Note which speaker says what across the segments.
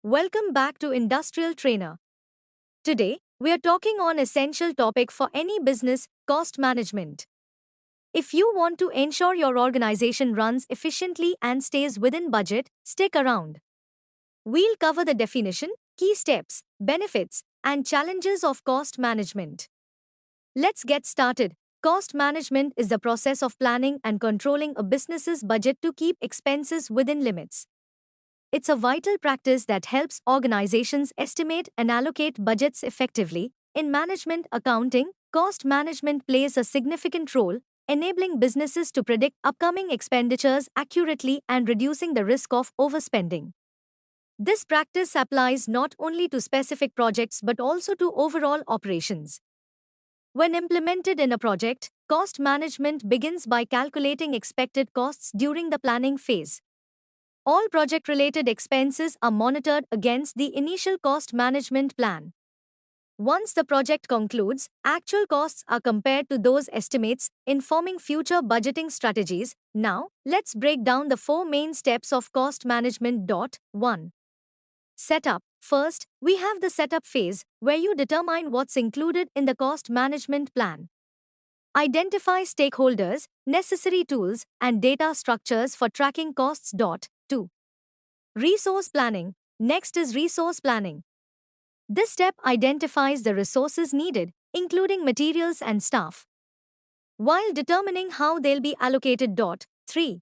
Speaker 1: Welcome back to Industrial Trainer. Today, we are talking on essential topic for any business, cost management. If you want to ensure your organization runs efficiently and stays within budget, stick around. We'll cover the definition, key steps, benefits, and challenges of cost management. Let's get started. Cost management is the process of planning and controlling a business's budget to keep expenses within limits. It's a vital practice that helps organizations estimate and allocate budgets effectively. In management accounting, cost management plays a significant role, enabling businesses to predict upcoming expenditures accurately and reducing the risk of overspending. This practice applies not only to specific projects but also to overall operations. When implemented in a project, cost management begins by calculating expected costs during the planning phase. All project-related expenses are monitored against the initial cost management plan. Once the project concludes, actual costs are compared to those estimates, informing future budgeting strategies. Now, let's break down the four main steps of cost management. 1. Setup. First, we have the setup phase, where you determine what's included in the cost management plan. Identify stakeholders, necessary tools, and data structures for tracking costs. 2. Resource planning. Next is resource planning. This step identifies the resources needed, including materials and staff, while determining how they'll be allocated. 3.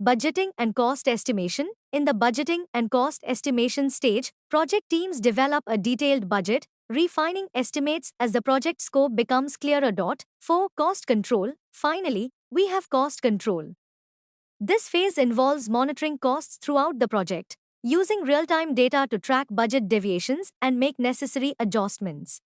Speaker 1: Budgeting and cost estimation. In the budgeting and cost estimation stage, project teams develop a detailed budget, refining estimates as the project scope becomes clearer. 4. Cost control. Finally, we have cost control. This phase involves monitoring costs throughout the project, using real-time data to track budget deviations and make necessary adjustments.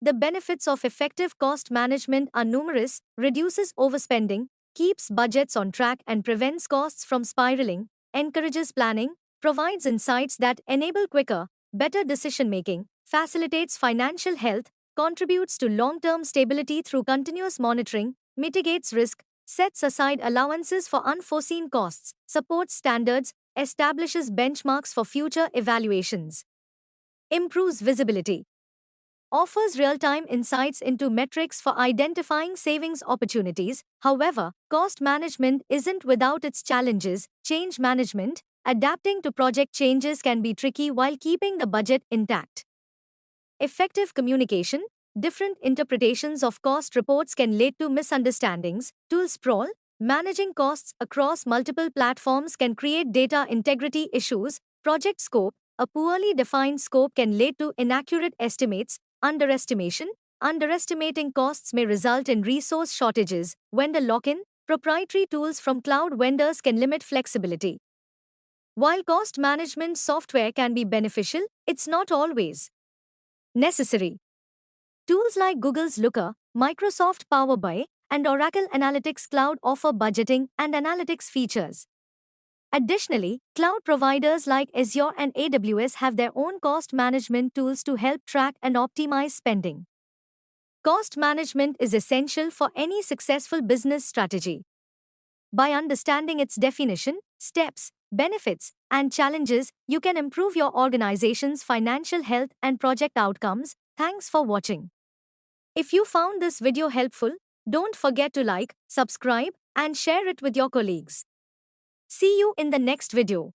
Speaker 1: The benefits of effective cost management are numerous: reduces overspending, keeps budgets on track and prevents costs from spiraling, encourages planning, provides insights that enable quicker, better decision-making, facilitates financial health, contributes to long-term stability through continuous monitoring, mitigates risk, sets aside allowances for unforeseen costs, supports standards, establishes benchmarks for future evaluations, improves visibility, offers real-time insights into metrics for identifying savings opportunities. However, cost management isn't without its challenges. Change management. Adapting to project changes can be tricky while keeping the budget intact. Effective communication. Different interpretations of cost reports can lead to misunderstandings. Tool sprawl. Managing costs across multiple platforms can create data integrity issues. Project scope. A poorly defined scope can lead to inaccurate estimates. Underestimation. Underestimating costs may result in resource shortages. Vendor lock-in. Proprietary tools from cloud vendors can limit flexibility. While cost management software can be beneficial, it's not always necessary. Tools like Google's Looker, Microsoft Power BI, and Oracle Analytics Cloud offer budgeting and analytics features. Additionally, cloud providers like Azure and AWS have their own cost management tools to help track and optimize spending. Cost management is essential for any successful business strategy. By understanding its definition, steps, benefits, and challenges, you can improve your organization's financial health and project outcomes. Thanks for watching. If you found this video helpful, don't forget to like, subscribe, and share it with your colleagues. See you in the next video.